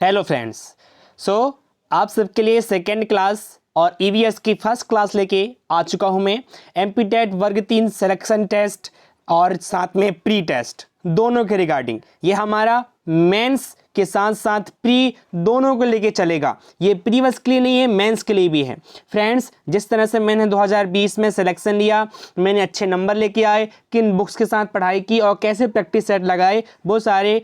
Hello friends. सो आप सबके लिए सेकेंड क्लास और ईवीएस की फर्स्ट क्लास लेके आ चुका हूँ मैं। एमपीटेट वर्ग 3 सिलेक्शन टेस्ट और साथ में प्री टेस्ट दोनों के रिगार्डिंग ये हमारा मेंस के साथ साथ प्री दोनों को लेके चलेगा। ये प्री बस के लिए नहीं है, मेंस के लिए भी है। फ्रेंड्स, जिस तरह से मैंने 2020 में सिलेक्शन लिया, मैंने अच्छे नंबर लेके आए, किन बुक्स के साथ पढ़ाई की और कैसे प्रैक्टिस सेट लगाए, वो सारे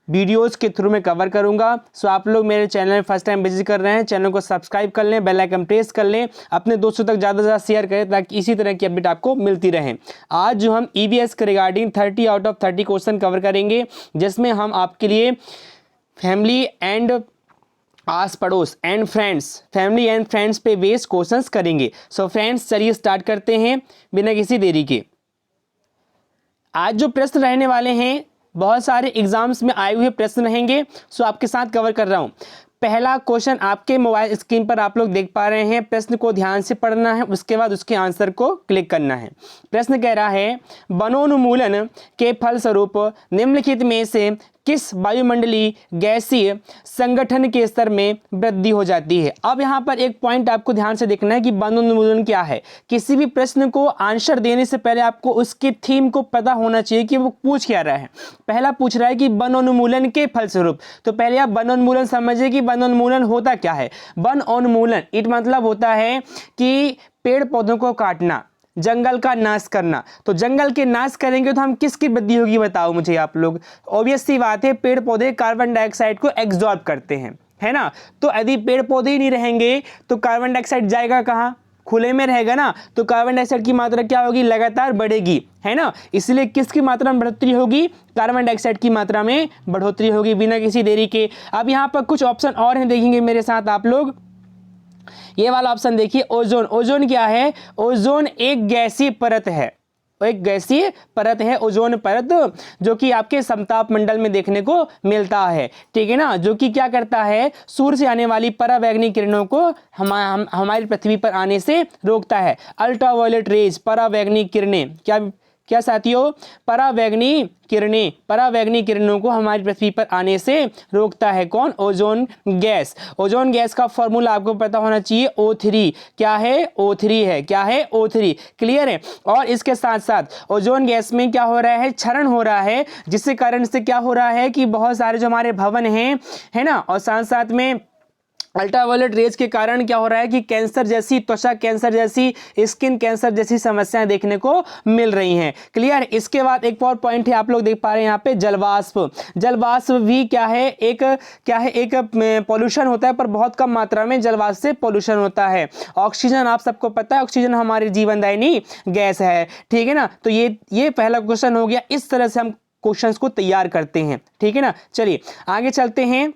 वीडियोस के थ्रू मैं कवर करूंगा। सो आप लोग मेरे चैनल में फर्स्ट टाइम विजिट कर रहे हैं, चैनल को सब्सक्राइब कर लें, बेल आइकन प्रेस कर लें, अपने दोस्तों तक ज़्यादा से ज़्यादा शेयर करें ताकि इसी तरह की अपडेट आपको मिलती रहे। आज जो हम ईवीएस के regarding 30 out of 30 question cover करेंगे, जिसमें हम आपके लिए फैमिली एंड आस पड़ोस and friends, family and friends पे बेस्ड क्वेश्चंस करेंगे। सो फ्रेंड्स, चलिए स्टार्ट करते हैं बिना किसी देरी के। आज जो प्रश्न रहने वाले हैं बहुत सारे एग्जाम्स में आए हुए प्रश्न रहेंगे, सो आपके साथ कवर कर रहा हूं। पहला क्वेश्चन आपके मोबाइल स्क्रीन पर आप लोग देख पा रहे हैं। प्रश्न को ध्यान से पढ़ना है, उसके बाद उसके आंसर को क्लिक करना है। प्रश्न कह रहा है, वनोन्मूलन के फलस्वरूप निम्नलिखित में से किस वायुमंडलीय गैसीय संगठन के स्तर में वृद्धि हो जाती है। अब यहाँ पर एक पॉइंट आपको ध्यान से देखना है कि वनोन्मूलन क्या है। किसी भी प्रश्न को आंसर देने से पहले आपको उसके थीम को पता होना चाहिए कि वो पूछ क्या रहा है। पहला पूछ रहा है कि वनोन्मूलन के फलस्वरूप, तो पहले आप वनोन्मूलन समझिए कि वनोन्मूलन होता क्या है। वनोन्मूलन इट मतलब होता है कि पेड़ पौधों को काटना, जंगल का नाश करना। तो जंगल के नाश करेंगे तो हम किसकी वृद्धि होगी बताओ मुझे आप लोग। ऑब्वियस सी बात है, पेड़ पौधे कार्बन डाइऑक्साइड को एब्जॉर्ब करते हैं, है ना। तो यदि पेड़ पौधे ही नहीं रहेंगे तो कार्बन डाइऑक्साइड जाएगा कहाँ, खुले में रहेगा ना। तो कार्बन डाइऑक्साइड की मात्रा क्या होगी, लगातार बढ़ेगी, है ना। इसलिए किसकी मात्रा में बढ़ोतरी होगी, कार्बन डाइऑक्साइड की मात्रा में बढ़ोतरी होगी बिना किसी देरी के। अब यहाँ पर कुछ ऑप्शन और हैं, देखेंगे मेरे साथ आप लोग। ये वाला ऑप्शन देखिए, ओजोन। ओजोन क्या है, ओजोन एक गैसीय परत है, एक गैसीय परत है ओजोन परत, जो कि आपके समताप मंडल में देखने को मिलता है, ठीक है ना। जो कि क्या करता है, सूर्य से आने वाली परावैंगनी किरणों को हमारी पृथ्वी पर आने से रोकता है। अल्ट्रावायलेट रेज, परावैंगनी किरणें, क्या साथियों, परावैंगनी किरणों को हमारी पृथ्वी पर आने से रोकता है कौन, ओजोन गैस। ओजोन गैस का फॉर्मूला आपको पता होना चाहिए, O3। क्या है, O3 है, क्या है, O3। क्लियर है। और इसके साथ साथ ओजोन गैस में क्या हो रहा है, क्षरण हो रहा है, जिसके कारण से क्या हो रहा है कि बहुत सारे जो हमारे भवन हैं, है ना, और साथ साथ में अल्ट्रावायलेट रेज के कारण क्या हो रहा है कि कैंसर जैसी, त्वचा कैंसर जैसी, स्किन कैंसर जैसी समस्याएं देखने को मिल रही हैं। क्लियर। इसके बाद एक और पॉइंट है, आप लोग देख पा रहे हैं यहाँ पे, जलवाष्प। जलवाष्प भी क्या है, एक पॉल्यूशन होता है, पर बहुत कम मात्रा में जलवाष्प से पॉल्यूशन होता है। ऑक्सीजन, आप सबको पता है ऑक्सीजन हमारी जीवनदायिनी गैस है, ठीक है ना। तो ये पहला क्वेश्चन हो गया। इस तरह से हम क्वेश्चंस को तैयार करते हैं, ठीक है ना। चलिए आगे चलते हैं।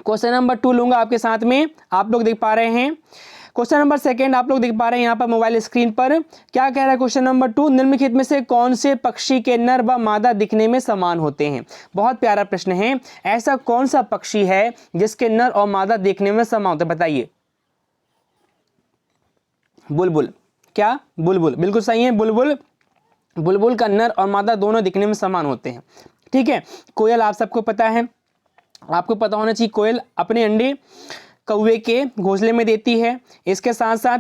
क्वेश्चन नंबर 2 लूंगा आपके साथ में, आप लोग देख पा रहे हैं। क्वेश्चन नंबर 2 आप लोग देख पा रहे हैं यहाँ पर मोबाइल स्क्रीन पर। क्या कह रहा है क्वेश्चन नंबर 2, निम्नलिखित में से कौन से पक्षी के नर व मादा दिखने में समान होते हैं। बहुत प्यारा प्रश्न है। ऐसा कौन सा पक्षी है जिसके नर और मादा देखने में समान होते हैं, बताइए। बुलबुल। क्या, बुलबुल, बिल्कुल सही है। बुलबुल, बुलबुल का नर और मादा दोनों दिखने में समान होते हैं, ठीक है। कोयल, आप सबको पता है, आपको पता होना चाहिए, कोयल अपने अंडे कौवे के घोंसले में देती है। इसके साथ साथ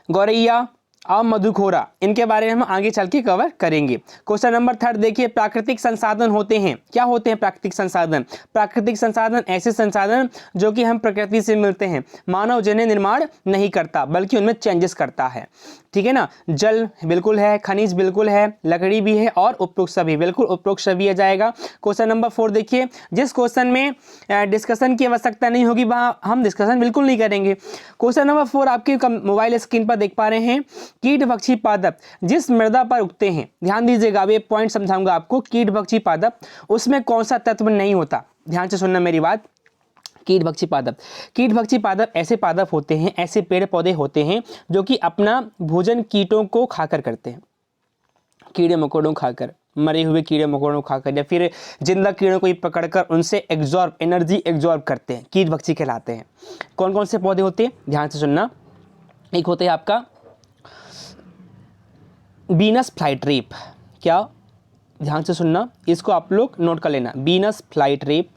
गौरैया और मधुखोरा, इनके बारे में हम आगे चल के कवर करेंगे। क्वेश्चन नंबर 3 देखिए, प्राकृतिक संसाधन होते हैं, क्या होते हैं प्राकृतिक संसाधन। प्राकृतिक संसाधन ऐसे संसाधन जो कि हम प्रकृति से मिलते हैं, मानव जिन्हें निर्माण नहीं करता बल्कि उनमें चेंजेस करता है, ठीक है ना। जल बिल्कुल है, खनिज बिल्कुल है, लकड़ी भी है, और उपरोक्त सभी, बिल्कुल उपरोक्त सभी आ जाएगा। क्वेश्चन नंबर 4 देखिए, जिस क्वेश्चन में डिस्कशन की आवश्यकता नहीं होगी वहां हम डिस्कशन बिल्कुल नहीं करेंगे। क्वेश्चन नंबर 4 आपके मोबाइल स्क्रीन पर देख पा रहे हैं। कीट भक्षी पादप जिस मृदा पर उगते हैं, ध्यान दीजिएगा, अब ये पॉइंट समझाऊंगा आपको। कीट भक्षी पादप, उसमें कौन सा तत्व नहीं होता, ध्यान से सुनना मेरी बात। कीट भक्षी पादप, कीट भक्षी पादप ऐसे पादप होते हैं, ऐसे पेड़ पौधे होते हैं जो कि अपना भोजन कीटों को खाकर करते हैं, कीड़े मकोड़ों खाकर, मरे हुए कीड़े मकोड़ों खाकर, या फिर जिंदा कीड़ों को ही पकड़कर उनसे एनर्जी एग्जॉर्ब करते हैं, कीट भक्षी कहलाते हैं। कौन कौन से पौधे होते हैं, ध्यान से सुनना। एक होते हैं आपका वीनस फ्लाईट्रेप। क्या, ध्यान से सुनना, इसको आप लोग नोट कर लेना। वीनस फ्लाईट्रेप,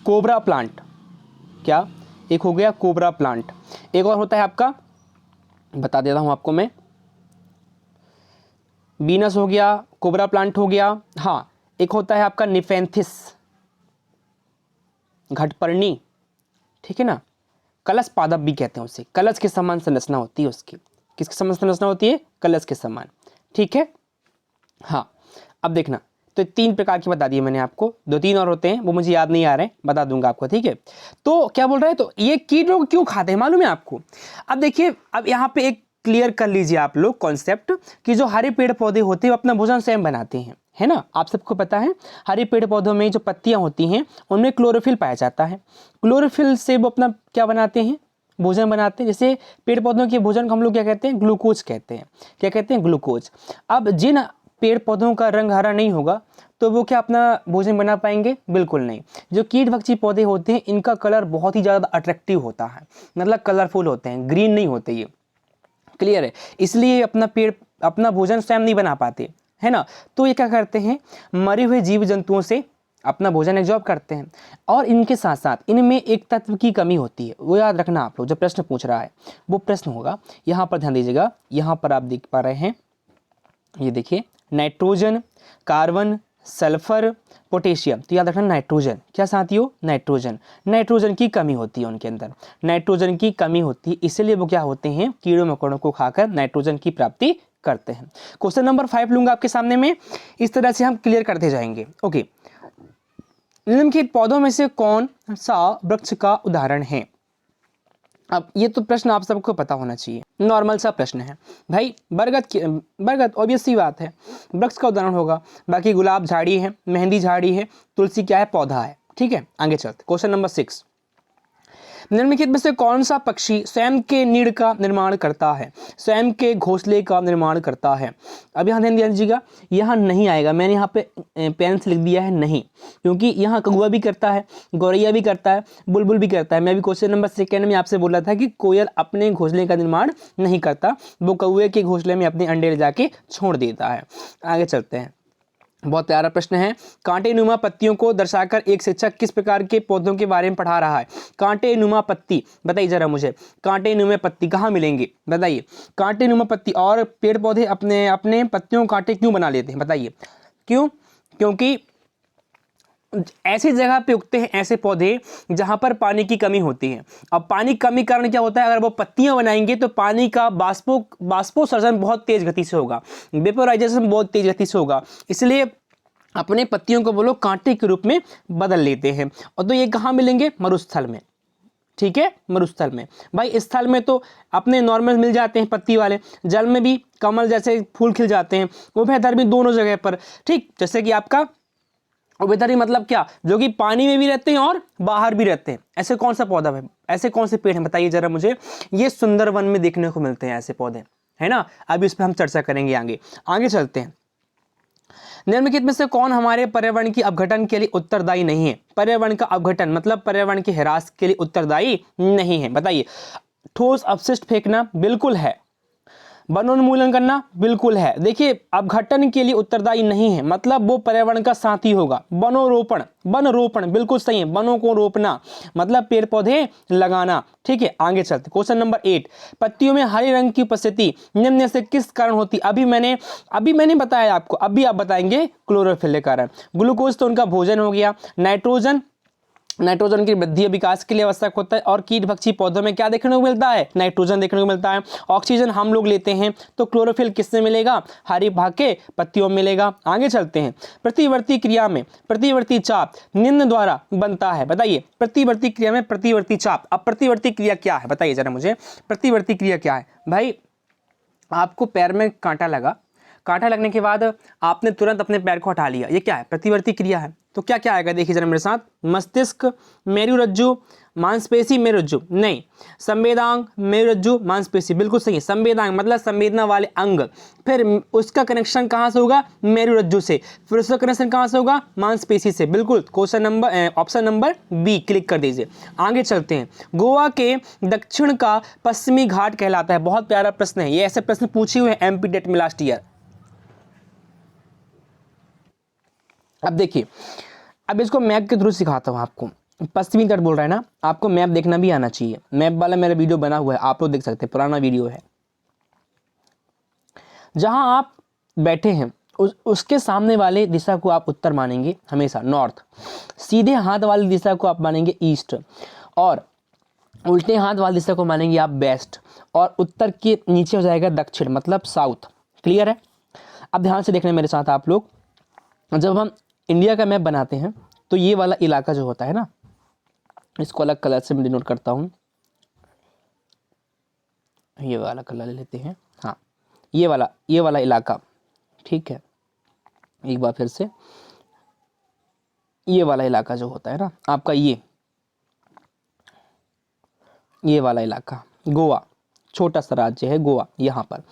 कोबरा प्लांट, क्या, एक हो गया कोबरा प्लांट, एक और होता है आपका, बता देता हूं आपको मैं, बीनस हो गया, कोबरा प्लांट हो गया, हाँ एक होता है आपका निफेंथिस, घटपर्णी, ठीक है ना, कलश पादप भी कहते हैं उसे, कलश के समान संरचना होती है उसकी, किसके समान संरचना होती है, कलश के समान, ठीक है। हाँ अब देखना, तो 3 प्रकार के बता दिए मैंने आपको, 2-3 और होते हैं वो मुझे याद नहीं आ रहे हैं, बता दूंगा आपको, ठीक है। तो क्या बोल रहे हैं, तो ये कीट लोग क्यों खाते हैं मालूम है आपको। अब देखिए, अब यहाँ पे एक क्लियर कर लीजिए आप लोग कॉन्सेप्ट कि जो हरे पेड़ पौधे होते हैं वो अपना भोजन स्वयं बनाते हैं, है ना, आप सबको पता है। हरे पेड़ पौधों में जो पत्तियां होती हैं उनमें क्लोरोफिल पाया जाता है, क्लोरोफिल से वो अपना क्या बनाते हैं, भोजन बनाते हैं। जैसे पेड़ पौधों के भोजन को हम लोग क्या कहते हैं, ग्लूकोज कहते हैं, क्या कहते हैं, ग्लूकोज। अब जिन पेड़ पौधों का रंग हरा नहीं होगा तो वो क्या अपना भोजन बना पाएंगे, बिल्कुल नहीं। जो कीट भक्षी पौधे होते हैं इनका कलर बहुत ही ज़्यादा अट्रैक्टिव होता है, मतलब कलरफुल होते हैं, ग्रीन नहीं होते ये, क्लियर है, इसलिए अपना पेड़ अपना भोजन स्वयं नहीं बना पाते, है ना। तो ये क्या करते हैं, मरे हुए जीव जंतुओं से अपना भोजन एब्जॉर्ब करते हैं। और इनके साथ साथ इनमें एक तत्व की कमी होती है, वो याद रखना आप लोग, जो प्रश्न पूछ रहा है वो प्रश्न होगा, यहाँ पर ध्यान दीजिएगा, यहाँ पर आप देख पा रहे हैं, ये देखिए, नाइट्रोजन, कार्बन, सल्फर, पोटेशियम। तो याद रखना नाइट्रोजन, क्या साथियों, नाइट्रोजन, नाइट्रोजन की कमी होती है उनके अंदर, नाइट्रोजन की कमी होती है, इसलिए वो क्या होते हैं, कीड़ों मकोड़ों को खाकर नाइट्रोजन की प्राप्ति करते हैं। क्वेश्चन नंबर 5 लूंगा आपके सामने में, इस तरह से हम क्लियर करते जाएंगे। ओके, निम्नलिखित पौधों में से कौन सा वृक्ष का उदाहरण है। अब ये तो प्रश्न आप सबको पता होना चाहिए, नॉर्मल सा प्रश्न है भाई, बरगद ऑब्वियस सी बात है, वृक्ष का उदाहरण होगा। बाकी गुलाब झाड़ी है, मेहंदी झाड़ी है, तुलसी क्या है, पौधा है, ठीक है। आगे चलते, क्वेश्चन नंबर 6, निम्नलिखित में से कौन सा पक्षी स्वयं के नीड़ का निर्माण करता है, स्वयं के घोंसले का निर्माण करता है। अब यहाँ ध्यान दीजिएगा, यहाँ नहीं आएगा, मैंने यहाँ पे पेन से लिख दिया है नहीं, क्योंकि यहाँ कौवा भी करता है, गौरैया भी करता है, बुलबुल भी करता है। मैं भी क्वेश्चन नंबर 2 में आपसे बोला था कि कोयल अपने घोंसले का निर्माण नहीं करता, वो कौवे के घोंसले में अपने अंडे ले जाके छोड़ देता है। आगे चलते हैं, बहुत प्यारा प्रश्न है, कांटे नुमा पत्तियों को दर्शाकर एक शिक्षक किस प्रकार के पौधों के बारे में पढ़ा रहा है। कांटे नुमा पत्ती, बताइए जरा मुझे, कांटे नुमा पत्ती कहाँ मिलेंगे, बताइए। कांटे नुमा पत्ती, और पेड़ पौधे अपने अपने पत्तियों को कांटे क्यों बना लेते हैं, बताइए क्यों। क्योंकि ऐसी जगह पे उगते हैं ऐसे पौधे जहां पर पानी की कमी होती है। अब पानी की कमी कारण क्या होता है, अगर वो पत्तियां बनाएंगे तो पानी का बाष्पोत्सर्जन बहुत तेज गति से होगा, वेपोराइजेशन बहुत तेज गति से होगा, इसलिए अपने पत्तियों को वो लोग कांटे के रूप में बदल लेते हैं। और तो ये कहाँ मिलेंगे, मरुस्थल में, ठीक है, मरुस्थल में। भाई स्थल में तो अपने नॉर्मल मिल जाते हैं पत्ती वाले, जल में भी कमल जैसे फूल खिल जाते हैं, वो बेहतर भी दोनों जगह पर, ठीक। जैसे कि आपका उभयधारी मतलब क्या, जो कि पानी में भी रहते हैं और बाहर भी रहते हैं। ऐसे कौन सा पौधा है, ऐसे कौन से पेड़ हैं, बताइए जरा मुझे। ये सुंदरवन में देखने को मिलते हैं ऐसे पौधे, है ना। अभी इस पर हम चर्चा करेंगे आगे। आगे चलते हैं, निम्नलिखित में से कौन हमारे पर्यावरण की अपघटन के लिए उत्तरदायी नहीं है। पर्यावरण का अपघटन मतलब पर्यावरण के ह्रास के लिए उत्तरदायी नहीं है, बताइए। ठोस अपशिष्ट फेंकना बिल्कुल है, वनोन्मूलन करना बिल्कुल है। देखिए, अपघटन के लिए उत्तरदायी नहीं है मतलब वो पर्यावरण का साथी होगा। वनोरोपण, वन रोपण बिल्कुल सही है, वनों को रोपना मतलब पेड़ पौधे लगाना, ठीक है। आगे चलते, क्वेश्चन नंबर 8, पत्तियों में हरे रंग की उपस्थिति निम्न से किस कारण होती। अभी मैंने बताया आपको, अभी आप बताएंगे क्लोरोफिल के कारण। ग्लूकोज तो उनका भोजन हो गया, नाइट्रोजन की वृद्धि और विकास के लिए आवश्यक होता है। और कीट भक्षी पौधों में क्या देखने को मिलता है, नाइट्रोजन देखने को मिलता है। ऑक्सीजन हम लोग लेते हैं, तो क्लोरोफिल किससे मिलेगा, हरे भाग के पत्तियों में मिलेगा। आगे चलते हैं, प्रतिवर्ती क्रिया में प्रतिवर्ती चाप निम्न द्वारा बनता है, बताइए। प्रतिवर्ती क्रिया में प्रतिवर्ती चाप, अब प्रतिवर्ती क्रिया क्या है, बताइए जरा मुझे, प्रतिवर्ती क्रिया क्या है। भाई आपको पैर में कांटा लगा, कांटा लगने के बाद आपने तुरंत अपने पैर को हटा लिया, ये क्या है, प्रतिवर्ती क्रिया है। तो क्या क्या आएगा, देखिए जरा मेरे साथ, मस्तिष्क, मेरुरज्जु, मांसपेशी, मेरुरज्जु नहीं, संवेदांग, मेरुरज्जु, मांसपेशी बिल्कुल सही है। संवेदांग मतलब संवेदना वाले अंग, फिर उसका कनेक्शन कहाँ से होगा, मेरुरज्जु से, फिर उसका कनेक्शन कहाँ से होगा, मांसपेशी से, बिल्कुल। Question number option number B click कर दीजिए। आगे चलते हैं, गोवा के दक्षिण का पश्चिमी घाट कहलाता है। बहुत प्यारा प्रश्न है ये, ऐसे प्रश्न पूछे हुए हैं एमपी टेट में लास्ट ईयर। अब देखिए, अब इसको मैप के थ्रू सिखाता हूं आपको। पश्चिमी तट बोल रहा है ना, आपको मैप देखना भी आना चाहिए। मैप वाला मेरा वीडियो बना हुआ है, आप लोग देख सकते हैं, पुराना वीडियो है। जहां आप बैठे हैं उसके सामने वाले दिशा को आप उत्तर मानेंगे हमेशा, नॉर्थ। सीधे हाथ वाली दिशा को आप मानेंगे ईस्ट, और उल्टे हाथ वाली दिशा को मानेंगे आप वेस्ट, और उत्तर के नीचे हो जाएगा दक्षिण, मतलब साउथ। क्लियर है? अब ध्यान से देखना मेरे साथ आप लोग। जब हम इंडिया का मैप बनाते हैं तो ये वाला इलाका जो होता है ना, इसको अलग कलर से मैं डिनोट करता हूँ, ये वाला कलर ले लेते हैं, हाँ, ये वाला इलाका, ठीक है। एक बार फिर से, ये वाला इलाका जो होता है ना आपका, ये वाला इलाका, गोवा, छोटा सा राज्य है गोवा यहाँ पर।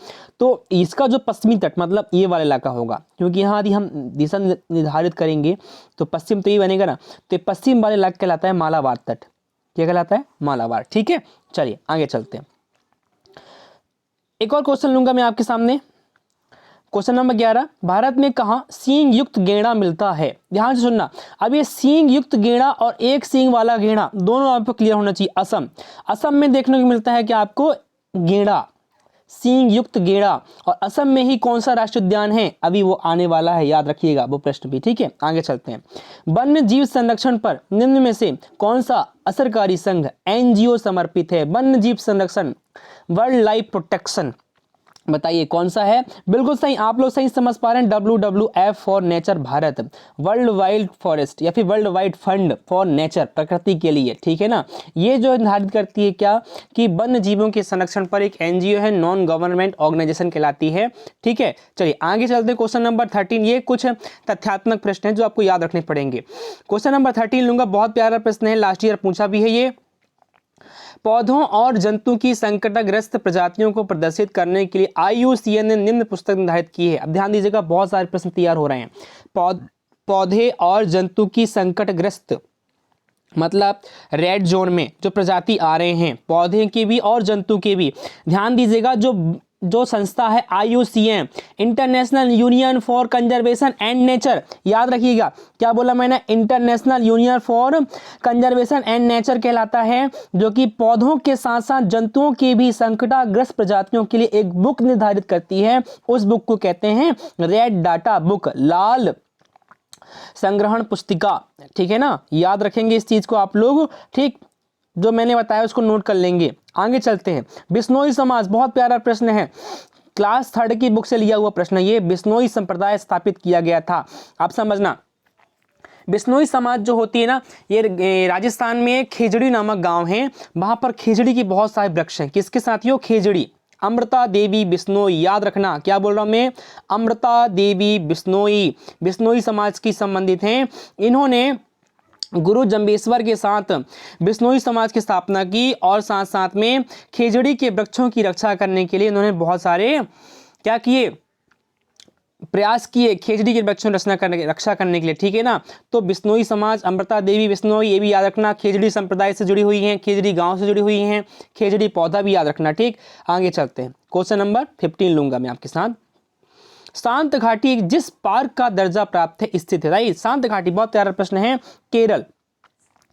तो इसका जो पश्चिमी तट मतलब ये वाला इलाका होगा, क्योंकि यहाँ यदि हम दिशा निर्धारित करेंगे तो पश्चिम तो ये बनेगा ना, तो पश्चिम वाला इलाका कहलाता है मालाबार तट। क्या कहलाता है? मालाबार। ठीक है, चलिए आगे चलते हैं। एक और क्वेश्चन लूंगा मैं आपके सामने, क्वेश्चन नंबर 11। भारत में कहाँ सींग युक्त गेंडा मिलता है? ध्यान से सुनना। अब ये सींग युक्त गेंडा और एक सींग वाला गेंडा दोनों आपको क्लियर होना चाहिए। असम में देखने को मिलता है कि आपको गेंडा, सींग युक्त गेंडा, और असम में ही कौन सा राष्ट्रीय उद्यान है? अभी वो आने वाला है, याद रखिएगा वो प्रश्न भी। ठीक है, आगे चलते हैं। वन्य जीव संरक्षण पर निम्न में से कौन सा असरकारी संघ एनजीओ समर्पित है? वन्य जीव संरक्षण, वर्ल्ड लाइफ प्रोटेक्शन, बताइए कौन सा है? बिल्कुल सही, आप लोग सही समझ पा रहे हैं। WWF for nature Bharat, world wild forest या फिर world wide fund for nature, प्रकृति के लिए। ठीक है ना, ये जो निर्धारित करती है क्या कि वन्य जीवों के संरक्षण पर एक एनजीओ है, नॉन गवर्नमेंट ऑर्गेनाइजेशन कहलाती है। ठीक है, चलिए आगे चलते हैं। क्वेश्चन नंबर 13, ये कुछ तथ्यात्मक प्रश्न है जो आपको याद रखने पड़ेंगे। क्वेश्चन नंबर 13 लूंगा, बहुत प्यारा प्रश्न है, लास्ट ईयर पूछा भी है ये। पौधों और जंतु की संकटग्रस्त प्रजातियों को प्रदर्शित करने के लिए IUCN ने निम्न पुस्तक निर्धारित की है। अब ध्यान दीजिएगा, बहुत सारे प्रश्न तैयार हो रहे हैं। पौधे और जंतु की संकटग्रस्त मतलब रेड जोन में जो प्रजाति आ रहे हैं, पौधे के भी और जंतु के भी। ध्यान दीजिएगा, जो संस्था है IUCN, international union for conservation and nature, याद रखिएगा क्या बोला मैंने, international union for conservation and nature कहलाता है, जो कि पौधों के साथ साथ जंतुओं की भी संकटग्रस्त प्रजातियों के लिए एक बुक निर्धारित करती है। उस बुक को कहते हैं रेड डाटा बुक, लाल संग्रहण पुस्तिका। ठीक है ना, याद रखेंगे इस चीज को आप लोग। ठीक, जो मैंने बताया उसको नोट कर लेंगे। आगे चलते हैं। बिश्नोई समाज, बहुत प्यारा प्रश्न है, क्लास 3 की बुक से लिया हुआ प्रश्न। ये बिश्नोई संप्रदाय स्थापित किया गया था। आप समझना, बिश्नोई समाज जो होती है ना, ये राजस्थान में खेजड़ी नामक गांव है, वहां पर खेजड़ी की बहुत सारे वृक्ष हैं। किसके साथियों? खेजड़ी। अमृता देवी बिश्नोई, याद रखना क्या बोल रहा हूं मैं, अमृता देवी बिश्नोई, बिश्नोई समाज की संबंधित हैं। इन्होंने गुरु जंबेश्वर के साथ बिश्नोई समाज की स्थापना की, और साथ साथ में खेजड़ी के वृक्षों की रक्षा करने के लिए इन्होंने बहुत सारे क्या किए, प्रयास किए, खेजड़ी के वृक्षों की रक्षा करने के लिए। ठीक है ना, तो बिश्नोई समाज, अमृता देवी बिश्नोई, ये भी याद रखना, खेजड़ी संप्रदाय से जुड़ी हुई हैं, खेजड़ी गांव से जुड़ी हुई हैं, खेजड़ी पौधा भी याद रखना। ठीक, आगे चलते हैं। क्वेश्चन नंबर 15 लूंगा मैं आपके साथ। शांत घाटी जिस पार्क का दर्जा प्राप्त है स्थित है? राइट, शांत घाटी, बहुत प्यारा प्रश्न है, केरल।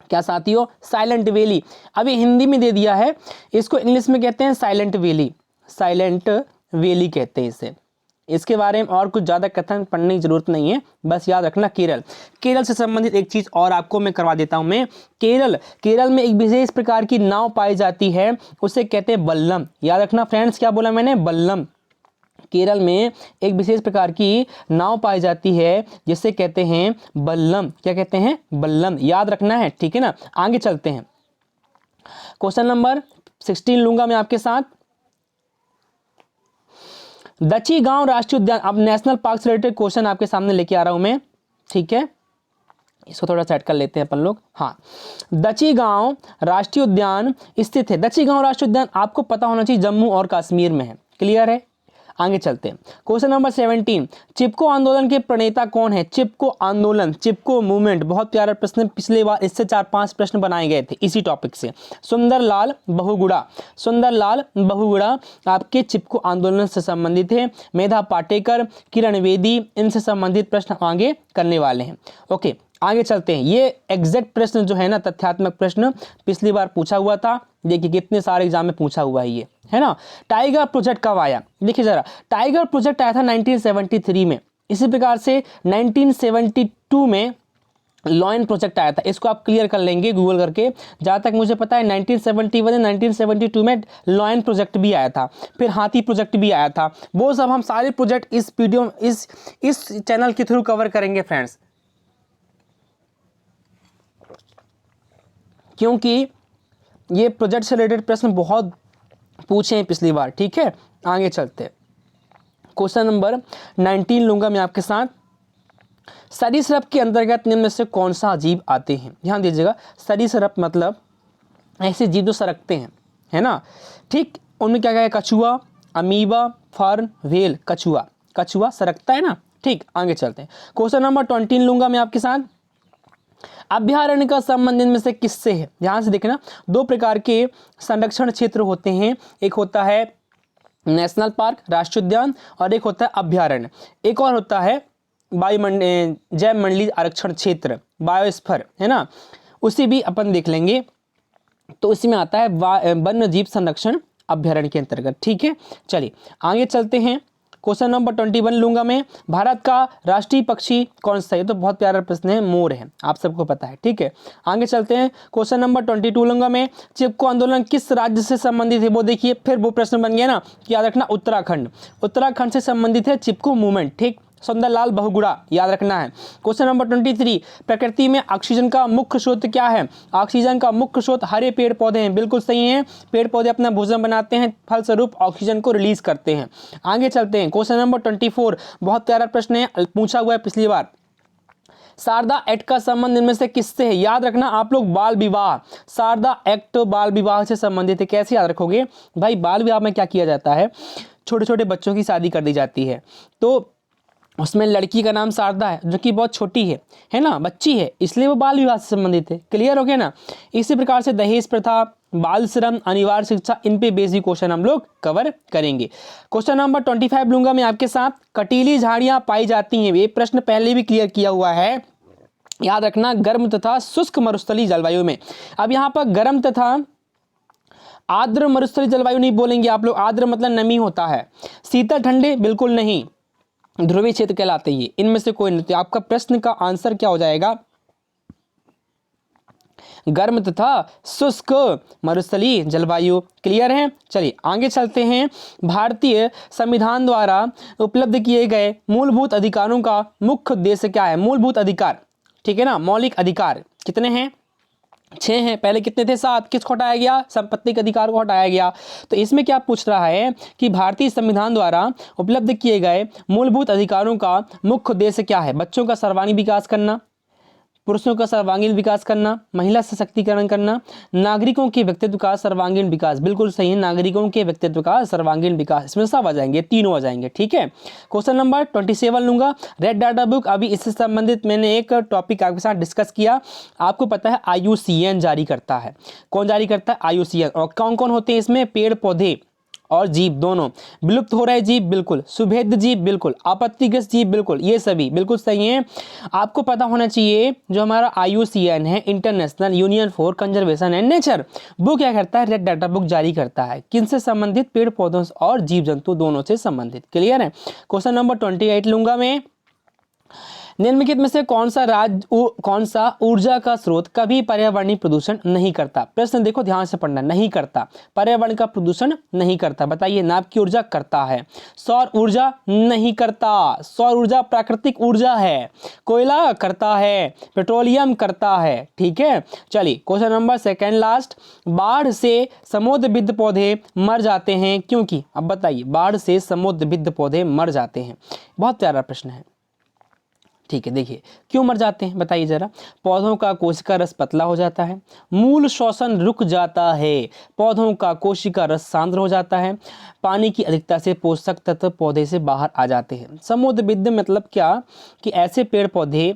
क्या साथियों? Silent valley. अभी हिंदी में दे दिया है, इसको इंग्लिश में कहते हैं साइलेंट वैली, साइलेंट वैली कहते हैं इसे। इसके बारे में और कुछ ज्यादा कथन पढ़ने की जरूरत नहीं है, बस याद रखना केरल। केरल से संबंधित एक चीज और आपको मैं करवा देता हूं मैं, केरल में एक विशेष प्रकार की नाव पाई जाती है, उसे कहते हैं बल्लम। याद रखना फ्रेंड्स, क्या बोला मैंने, बल्लम। केरल में एक विशेष प्रकार की नाव पाई जाती है जिसे कहते हैं बल्लम। क्या कहते हैं? बल्लम, याद रखना है। ठीक है ना, आगे चलते हैं। क्वेश्चन नंबर 16 लूंगा मैं आपके साथ। दची गांव राष्ट्रीय उद्यान, अब नेशनल पार्क से रिलेटेड क्वेश्चन आपके सामने लेके आ रहा हूं मैं। ठीक है, इसको थोड़ा सेट कर लेते हैं अपन लोग। हाँ, दची गांव राष्ट्रीय उद्यान स्थित है। दची गांव राष्ट्रीय उद्यान आपको पता होना चाहिए जम्मू और कश्मीर में है। क्लियर है, आगे चलते हैं। क्वेश्चन नंबर 17, चिपको आंदोलन के प्रणेता कौन है? चिपको आंदोलन, चिपको मूवमेंट, बहुत प्यारा प्रश्न, पिछले बार इससे 4-5 प्रश्न बनाए गए थे इसी टॉपिक से। सुंदरलाल बहुगुणा, सुंदरलाल बहुगुणा आपके चिपको आंदोलन से संबंधित है। मेधा पाटेकर, किरण बेदी, इनसे संबंधित प्रश्न आगे करने वाले हैं। ओके, आगे चलते हैं। ये एग्जैक्ट प्रश्न जो है ना, तथ्यात्मक प्रश्न पिछली बार पूछा हुआ था। देखिए कितने सारे एग्जाम में पूछा हुआ है ये, है ना। टाइगर प्रोजेक्ट कब आया? देखिए जरा, टाइगर प्रोजेक्ट आया था 1973 में। इसी प्रकार से 1972 में लॉयन प्रोजेक्ट आया था। इसको आप क्लियर कर लेंगे गूगल करके। जहाँ तक मुझे पता है 1971 या 1972 में लॉयन प्रोजेक्ट भी आया था, फिर हाथी प्रोजेक्ट भी आया था। वो सब हम सारे प्रोजेक्ट इस वीडियो इस चैनल के थ्रू कवर करेंगे फ्रेंड्स, क्योंकि ये प्रोजेक्ट से रिलेटेड प्रश्न बहुत पूछे हैं पिछली बार। ठीक है, आगे चलते हैं। क्वेश्चन नंबर 19 लूंगा मैं आपके साथ। सरीसृप के अंतर्गत निम्न में से कौन सा जीव आते हैं? ध्यान दीजिएगा, सरीसृप मतलब ऐसे जीव जो सरकते हैं, है ना। ठीक, उनमें क्या क्या है? कछुआ, अमीबा, फर्न, व्हेल। कछुआ सरकता है ना। ठीक, आगे चलते हैं। क्वेश्चन नंबर 20 लूंगा मैं आपके साथ। अभ्यारण्य का संबंध इनमें से किससे है? ध्यान से देखना, दो प्रकार के संरक्षण क्षेत्र होते हैं। एक होता है नेशनल पार्क, राष्ट्रीय उद्यान, और एक होता है अभ्यारण्य। एक और होता है जैव मंडलीय आरक्षण क्षेत्र, बायोस्फीयर, है ना। उसी भी अपन देख लेंगे। तो इसी में आता है वन्य जीव संरक्षण अभ्यारण्य के अंतर्गत। ठीक है, चलिए आगे चलते हैं। क्वेश्चन नंबर 21 लूंगा मैं। भारत का राष्ट्रीय पक्षी कौन सा है? ये तो बहुत प्यारा प्रश्न है, मोर है, आप सबको पता है। ठीक है, आगे चलते हैं। क्वेश्चन नंबर 22 लूंगा मैं। चिपको आंदोलन किस राज्य से संबंधित है? वो देखिए, फिर वो प्रश्न बन गया ना, याद रखना, उत्तराखंड से संबंधित है चिपको मूवमेंट। ठीक, सुंदरलाल बहुगुणा, याद रखना है। क्वेश्चन नंबर 23, प्रकृति में ऑक्सीजन का मुख्य स्रोत क्या है? ऑक्सीजन का मुख्य स्रोत हरे पेड़ पौधे हैं। बिल्कुल सही है, पेड़ पौधे अपना भोजन बनाते हैं, फलस्वरूप ऑक्सीजन को रिलीज करते हैं। आगे चलते हैं। क्वेश्चन नंबर 24, बहुत प्यारा प्रश्न है, पूछा हुआ है पिछली बार। शारदा एक्ट का संबंध इनमें से किससे है? याद रखना आप लोग, बाल विवाह। शारदा एक्ट बाल विवाह से संबंधित है। कैसे याद रखोगे भाई? बाल विवाह में क्या किया जाता है? छोटे छोटे बच्चों की शादी कर दी जाती है, तो उसमें लड़की का नाम शारदा है, जो कि बहुत छोटी है ना, बच्ची है, इसलिए वो बाल विवाह से संबंधित है। क्लियर हो गया ना। इसी प्रकार से दहेज प्रथा, बाल श्रम, अनिवार्य शिक्षा, इन पे बेसिक क्वेश्चन हम लोग कवर करेंगे। क्वेश्चन नंबर 25 लूंगा मैं आपके साथ। कटीली झाड़ियां पाई जाती हैं। ये प्रश्न पहले भी क्लियर किया हुआ है, याद रखना, गर्म तथा शुष्क मरुस्थलीय जलवायु में। अब यहाँ पर गर्म तथा आर्द्र मरुस्थलीय जलवायु नहीं बोलेंगे आप लोग, आर्द्र मतलब नमी होता है। शीतल ठंडे बिल्कुल नहीं, ध्रुवीय क्षेत्र कहलाते हैं। इनमें से कोई नहीं। तो आपका प्रश्न का आंसर क्या हो जाएगा? गर्म तथा शुष्क मरुस्थलीय जलवायु। क्लियर है। चलिए आगे चलते हैं। भारतीय संविधान द्वारा उपलब्ध किए गए मूलभूत अधिकारों का मुख्य उद्देश्य क्या है? मूलभूत अधिकार, ठीक है ना, मौलिक अधिकार कितने हैं? 6 हैं। पहले कितने थे? 7। किसको हटाया गया? संपत्ति के अधिकार को हटाया गया। तो इसमें क्या पूछ रहा है कि भारतीय संविधान द्वारा उपलब्ध किए गए मूलभूत अधिकारों का मुख्य उद्देश्य क्या है? बच्चों का सर्वांगीण विकास करना, पुरुषों का सर्वांगीण विकास करना, महिला सशक्तिकरण करना, नागरिकों के व्यक्तित्व का सर्वांगीण विकास। बिल्कुल सही है, नागरिकों के व्यक्तित्व का सर्वांगीण विकास। इसमें सब आ जाएंगे, तीनों आ जाएंगे। ठीक है, क्वेश्चन नंबर 27 लूंगा। रेड डाटा बुक, अभी इससे संबंधित मैंने एक टॉपिक आपके साथ डिस्कस किया। आपको पता है IUCN जारी करता है। कौन जारी करता है? IUCN। और कौन कौन होते हैं इसमें? पेड़ पौधे और जीव दोनों। विलुप्त हो रहे जीव बिल्कुल, सुभेद्य जीव बिल्कुल, आपत्तिग्रस्त जीव बिल्कुल, ये सभी बिल्कुल सही हैं। आपको पता होना चाहिए जो हमारा IUCN है, international union for conservation and nature, वो क्या करता है? रेड डाटा बुक जारी करता है। किनसे संबंधित? पेड़ पौधों और जीव जंतु दोनों से संबंधित। क्लियर है। क्वेश्चन नंबर 28 लूंगा मैं। निम्नलिखित में से कौन सा ऊर्जा का स्रोत कभी पर्यावरणीय प्रदूषण नहीं करता? प्रश्न देखो ध्यान से पढ़ना। नहीं करता, पर्यावरण का प्रदूषण नहीं करता। बताइए, नाभ की ऊर्जा करता है। सौर ऊर्जा नहीं करता, सौर ऊर्जा प्राकृतिक ऊर्जा है। कोयला करता है, पेट्रोलियम करता है। ठीक है, चलिए क्वेश्चन नंबर 2 लास्ट। बाढ़ से समुद्रविद्ध पौधे मर जाते हैं क्योंकि? अब बताइए, बाढ़ से समुद्रविद्ध पौधे मर जाते हैं। बहुत प्यारा प्रश्न है। ठीक है, देखिए क्यों मर जाते हैं बताइए जरा। पौधों का कोशिका रस पतला हो जाता है, मूल श्वसन रुक जाता है, पौधों का कोशिका रस सांद्र हो जाता है, पानी की अधिकता से पोषक तत्व पौधे से बाहर आ जाते हैं। समुद्रविद्ध मतलब क्या? कि ऐसे पेड़ पौधे,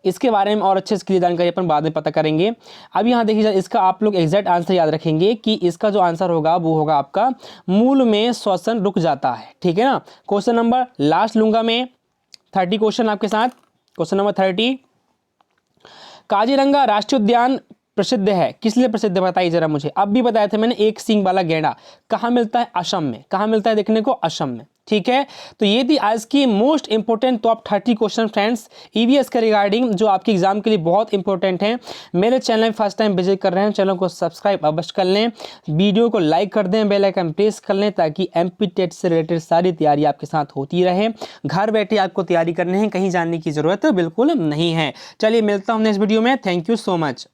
इसके बारे में और अच्छे से जानकारी अपन बाद में पता करेंगे। अब यहाँ देखिए, इसका आप लोग एग्जैक्ट आंसर याद रखेंगे कि इसका जो आंसर होगा वो होगा आपका मूल में श्वसन रुक जाता है। ठीक है ना। क्वेश्चन नंबर लास्ट लूंगा मैं, 30 क्वेश्चन आपके साथ। क्वेश्चन नंबर 30, काजीरंगा राष्ट्रीय उद्यान प्रसिद्ध है, किस लिए प्रसिद्ध है बताइए जरा मुझे। अब भी बताया था मैंने, एक सींग वाला गैंडा। कहाँ मिलता है? असम में। कहाँ मिलता है देखने को? असम में। ठीक है, तो ये थी आज की most important top 30 question friends EVS के रिगार्डिंग, जो आपके एग्जाम के लिए बहुत इंपॉर्टेंट हैं। मेरे चैनल में फर्स्ट टाइम विजिट कर रहे हैं, चैनल को सब्सक्राइब अवश्य कर लें, वीडियो को लाइक कर दें, बेल आइकन प्रेस कर लें, ताकि एमपी टेट से रिलेटेड सारी तैयारी आपके साथ होती रहे। घर बैठे आपको तैयारी करनी है, कहीं जाने की जरूरत बिल्कुल नहीं है। चलिए मिलता हूँ नेक्स्ट वीडियो में। Thank you so much.